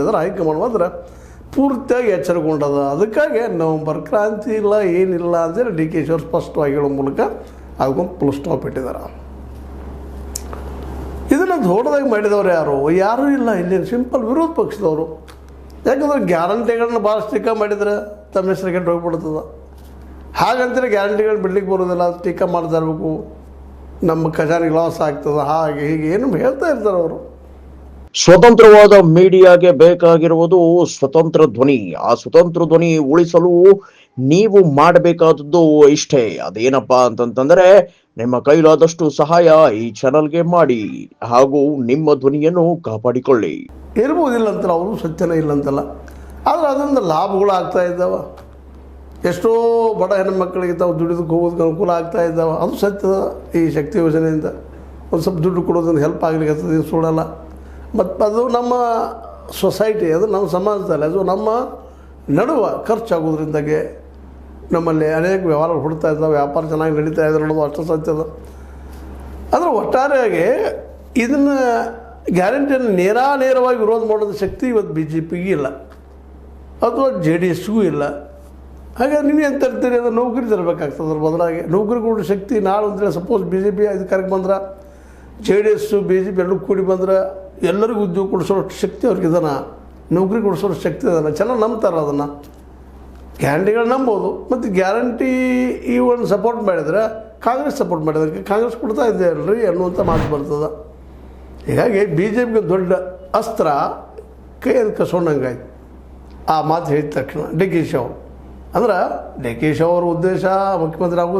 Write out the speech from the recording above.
ಮಾಡಿದ್ರೆ ಹೈಕಮಾಂಡ್ ಮಾತ್ರ ಪೂರ್ತಿಯಾಗಿ ಎಚ್ಚರಗೊಂಡದ. ಅದಕ್ಕಾಗಿ ನವಂಬರ್ ಕ್ರಾಂತಿ ಇಲ್ಲ ಏನಿಲ್ಲ ಅಂತೇಳಿ ಡಿ ಕೆ ಶಿವರು ಸ್ಪಷ್ಟವಾಗಿ ಹೇಳೋ ಮೂಲಕ ಅದಕ್ಕೊಂದು ಫುಲ್ ಸ್ಟಾಪ್ ಇಟ್ಟಿದ್ದಾರೆ. ಇದನ್ನು ದೊಡ್ಡದಾಗಿ ಮಾಡಿದವರು ಯಾರೂ ಇಲ್ಲ ಇಲ್ಲಿ, ಸಿಂಪಲ್ ವಿರೋಧ ಪಕ್ಷದವರು. ಯಾಕಂದ್ರೆ ಗ್ಯಾರಂಟಿಗಳನ್ನ ಭಾಳ ಟೀಕಾ ಮಾಡಿದ್ರೆ ತಮ್ಮ ಹೆಸರಿಗೆ ಹೋಗ್ಬಿಡ್ತದೆ. ಹಾಗಂತೇಳಿ ಗ್ಯಾರಂಟಿಗಳು ಬಿಡ್ಲಿಕ್ಕೆ ಬರೋದಿಲ್ಲ, ಅದು ಟೀಕಾ ಮಾಡ್ತಾ ಇರಬೇಕು, ನಮ್ಮ ಖಜಾನೆಗೆ ಲಾಸ್ ಆಗ್ತದೆ, ಹಾಗೆ ಹೀಗೆ ಏನು ಹೇಳ್ತಾ ಇರ್ತಾರೆ ಅವರು. ಸ್ವತಂತ್ರವಾದ ಮೀಡಿಯಾಗೆ ಬೇಕಾಗಿರುವುದು ಸ್ವತಂತ್ರ ಧ್ವನಿ. ಆ ಸ್ವತಂತ್ರ ಧ್ವನಿ ಉಳಿಸಲು ನೀವು ಮಾಡಬೇಕಾದದ್ದು ಇಷ್ಟೇ. ಅದೇನಪ್ಪಾ ಅಂತಂತಂದ್ರೆ ನಿಮ್ಮ ಕೈಲಾದಷ್ಟು ಸಹಾಯ ಈ ಚಾನಲ್ಗೆ ಮಾಡಿ ಹಾಗೂ ನಿಮ್ಮ ಧ್ವನಿಯನ್ನು ಕಾಪಾಡಿಕೊಳ್ಳಿ. ಇರ್ಬೋದಿಲ್ಲ ಅಂತಲ್ಲ, ಅವರು ಸತ್ಯನೇ ಇಲ್ಲ ಅಂತಲ್ಲ, ಆದರೆ ಅದರಿಂದ ಲಾಭಗಳು ಆಗ್ತಾ ಇದ್ದಾವೆ. ಎಷ್ಟೋ ಬಡ ಹೆಣ್ಮಕ್ಳಿಗೆ ತಾವು ದುಡಿದಕ್ಕೆ ಹೋಗೋದಕ್ಕೆ ಅನುಕೂಲ ಆಗ್ತಾ ಇದ್ದಾವೆ, ಅದು ಸತ್ಯದ. ಈ ಶಕ್ತಿ ಯೋಜನೆಯಿಂದ ಒಂದು ಸ್ವಲ್ಪ ದುಡ್ಡು ಕೊಡೋದನ್ನು ಹೆಲ್ಪ್ ಆಗಲಿಕ್ಕೆ ಇದು ಸುಡಲ್ಲ. ಮತ್ತು ಅದು ನಮ್ಮ ಸೊಸೈಟಿ, ಅದು ನಮ್ಮ ಸಮಾಜದಲ್ಲಿ, ಅದು ನಮ್ಮ ನಡುವೆ ಖರ್ಚಾಗೋದ್ರಿಂದಾಗೆ ನಮ್ಮಲ್ಲಿ ಅನೇಕ ವ್ಯವಹಾರಗಳು ಹುಡ್ತಾ ಇದ್ದಾವೆ, ವ್ಯಾಪಾರ ಚೆನ್ನಾಗಿ ನಡೀತಾ ಇದೆ ಅನ್ನೋದು ಅಷ್ಟು ಸತ್ಯದ. ಆದರೆ ಒಟ್ಟಾರೆಯಾಗಿ ಇದನ್ನು ಗ್ಯಾರಂಟಿಯನ್ನು ನೇರವಾಗಿ ವಿರೋಧ ಮಾಡೋದು ಶಕ್ತಿ ಇವತ್ತು ಬಿ ಜೆ ಪಿಗೆ ಇಲ್ಲ, ಅಥವಾ ಜೆ ಡಿ ಎಸ್ಗೂ ಇಲ್ಲ. ಹಾಗಾಗಿ ನೀವು ಏನು ತರ್ತೀರಿ, ಅದು ನೌಕರಿ ತರಬೇಕಾಗ್ತದೆ. ಅದ್ರ ಬದಲಾಗಿ ನೌಕರಿ ಕೊಡೋ ಶಕ್ತಿ ನಾಳೆ ಅಂತೇಳಿ ಸಪೋಸ್ ಬಿ ಜೆ ಪಿ ಅಧಿಕಾರಕ್ಕೆ ಬಂದ್ರೆ, J D S B J P ಎರಡೂ ಕೂಡಿ ಬಂದ್ರೆ ಎಲ್ಲರಿಗೂ ಉದ್ಯೋಗ ಕೊಡಿಸೋ ಶಕ್ತಿ ಅವ್ರಿಗೆ ಇದನ್ನು, ನೌಕರಿ ಕೊಡಿಸೋ ಶಕ್ತಿ ಅದನ್ನು ಚೆನ್ನಾಗಿ ನಂಬ್ತಾರೆ. ಅದನ್ನು ಗ್ಯಾರಂಟಿಗಳು ನಂಬೋದು. ಮತ್ತು ಗ್ಯಾರಂಟಿ ಒಂದು ಸಪೋರ್ಟ್ ಮಾಡಿದ್ರೆ ಕಾಂಗ್ರೆಸ್ ಸಪೋರ್ಟ್ ಮಾಡಿದ್ರೆ ಕಾಂಗ್ರೆಸ್ ಕೊಡ್ತಾ ಇದ್ದೆ ಅಲ್ರಿ ಅನ್ನುವಂಥ ಮಾತು ಬರ್ತದೆ. ಹೀಗಾಗಿ ಬಿ ಜೆ ಪಿಗೆ ದೊಡ್ಡ ಅಸ್ತ್ರ ಕೈಯಲ್ಲಿ ಕಸ್ಕೊಂಡಂಗಾಯ್ತು ಆ ಮಾತು ಹೇಳಿದ ತಕ್ಷಣ ಡಿ ಕೆ ಶಿ ಅವರು. ಅಂದ್ರೆ ಡಿ ಕೆ ಶಿ ಅವ್ರ ಉದ್ದೇಶ ಮುಖ್ಯಮಂತ್ರಿ ಆಗೋದು